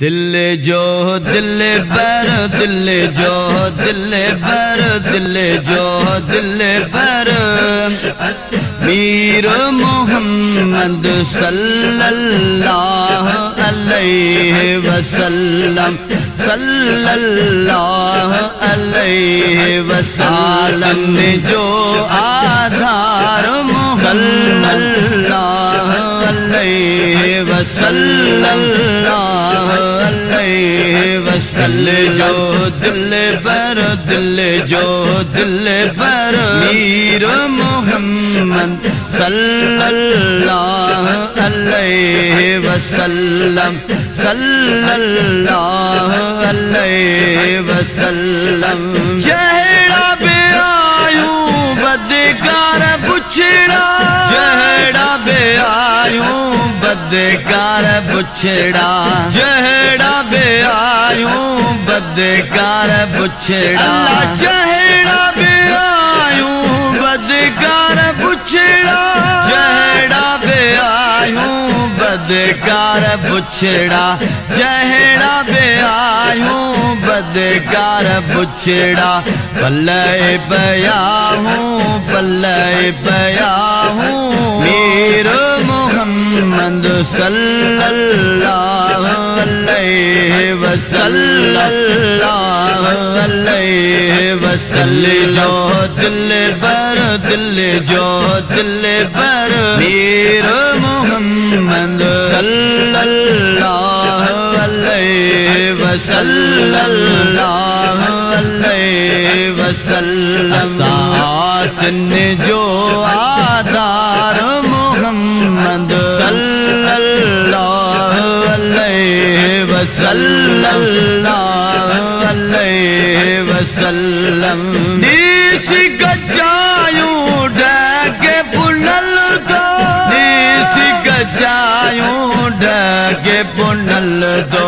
दिल जो दिल बर दिल जो दिल बर दिल जो दिल बर मीर मोहम्मद सल्लल्लाहु अलैहि वसल्लम सल्लल्लाहु अलैहि वसल्लम ने जो आधार सल्लल्लाहु अलैहि वसल्लम जो दिल बर दिल जो दिल बर मीर मोहम्मद सल्लल्लाहु अलैहि वसल्लम सल्लल्लाहु अलैहि वसल्लम चेहरा बे आयू बदकार बुछड़ा चेहरा बे आयू बदकार बुछड़ा चेहरा बे आयू बदकार बुछड़ा चेहरा बे आयू बदकार बुछड़ा चेहरा बे आयू बदकार बुछड़ा चेहरा बे आयू बदकार बुछड़ा पल्ले पया हूँ पल्ले पया हूँ मीर मोहम्मद सल्लल्लाहु अलैहि वसल्लम जो दिल बर दिल जो दिल बर मीर मोहम्मद सल्लल्लाहु अलैहि वसल्लम आसन जो आधार मोहम्मद सल्लल्लाहु अलैहि वसल्लम नीस गजायू ढके पुनल दो नीस गजायू ढके पुनल दो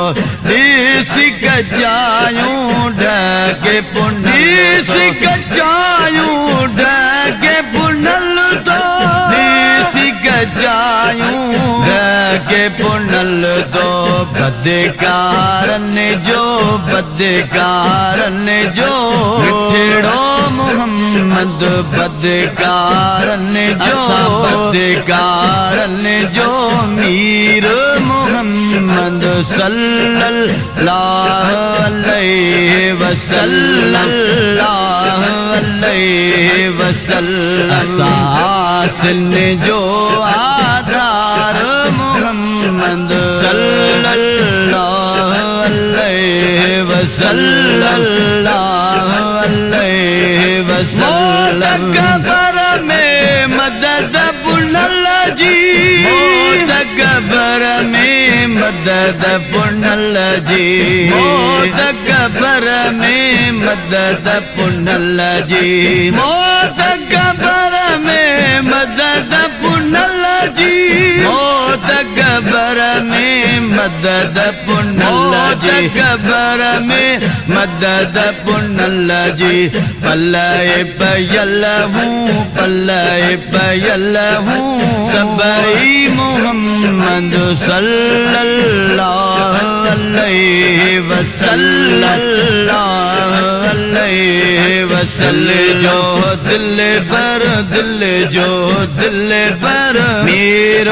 नीस गजायू ढके पुनल नीस गजायू ढके पुनल दो नीस गजायू ढके पुनल दो बदकारन जो मिठड़ो मोहम्मद बदकारन जो मीर मोहम्मद सल्लल्लाहु अलैहि वसल्लम सासन जो आधार मोहम्मद सल्लल्लाहु अलैहि वसल्लम कबर में मदद पुनल जी कबर में मदद पुनल जी कबर में मदद पुनल जी कबर में मदद पुनल जी कबर में मदद पुनल जी कबर में मदद पुनल जी पल्ले पयल हूँ सबई मोहम्मद सल्लल्लाहु अलैहि वसल्लम जो दिल बर मीर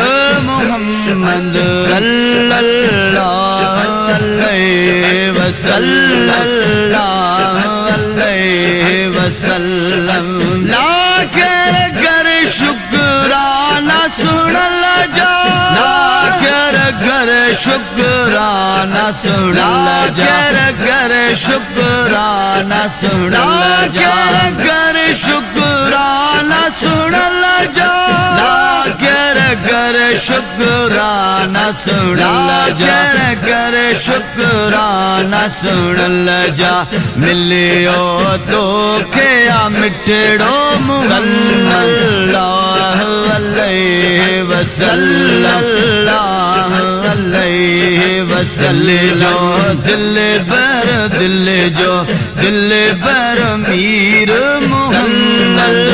मोहम्मद सल्लल्लाहु अलैहि वसल्लम लाख कर शुक्राना सुनल जा लाख कर शुक्राना सुनल जा कर शुक्राना सुनल जा कर शुक्राना सुनल जा कर शुक्राना सुनल जा कर शुक्राना सुनल जा मिलियो तो क्या मिठड़ो सल्लल्लाहु अलैहि वसल्लम जो दिल बर मीर मोहम्मद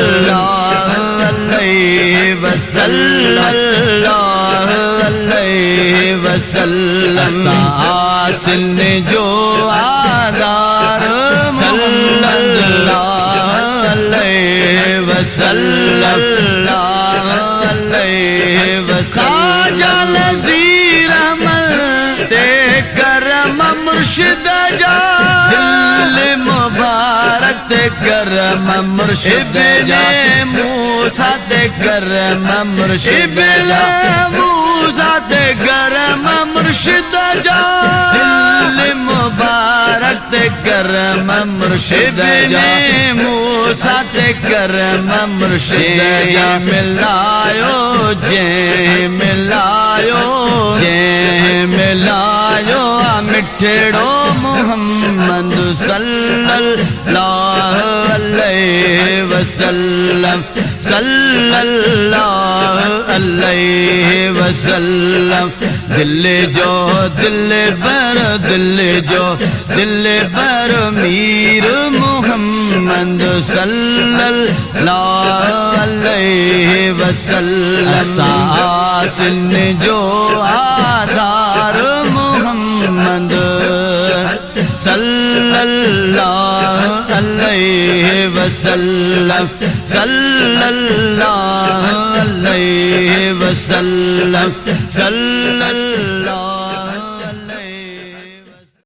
सल्लल्लाहु अलैहि वसल्लम सासिन जो आदार सल्लल्लाहु अलैहि वसल्लम खाजा नज़ीर ते करम मुर्शिद जा दिल मुबारक ते करम मुर्शिद जा मूसा ते करम मुर्शिद जा मूसा ते करम मुर्शिद जा दिल मुबारक ते करम मुर्शिद जा मूसा ते करम मुर्शिद जा मिलायो जे मिलायो मिठड़ो मोहम्मद सल्लल्लाहु अलैहि वसल्लम सल्लल्लाहु अलैहि वसल्लम दिल बर मीर मोहम्मद सल्लल्लाहु अलैहि वसल्लम सासिन जो आधार मोहम्मद सल्लल्लाहु अलैहि वसल्लम सल्लल्लाहु अलैहि वसल्लम सल्लल्लाहु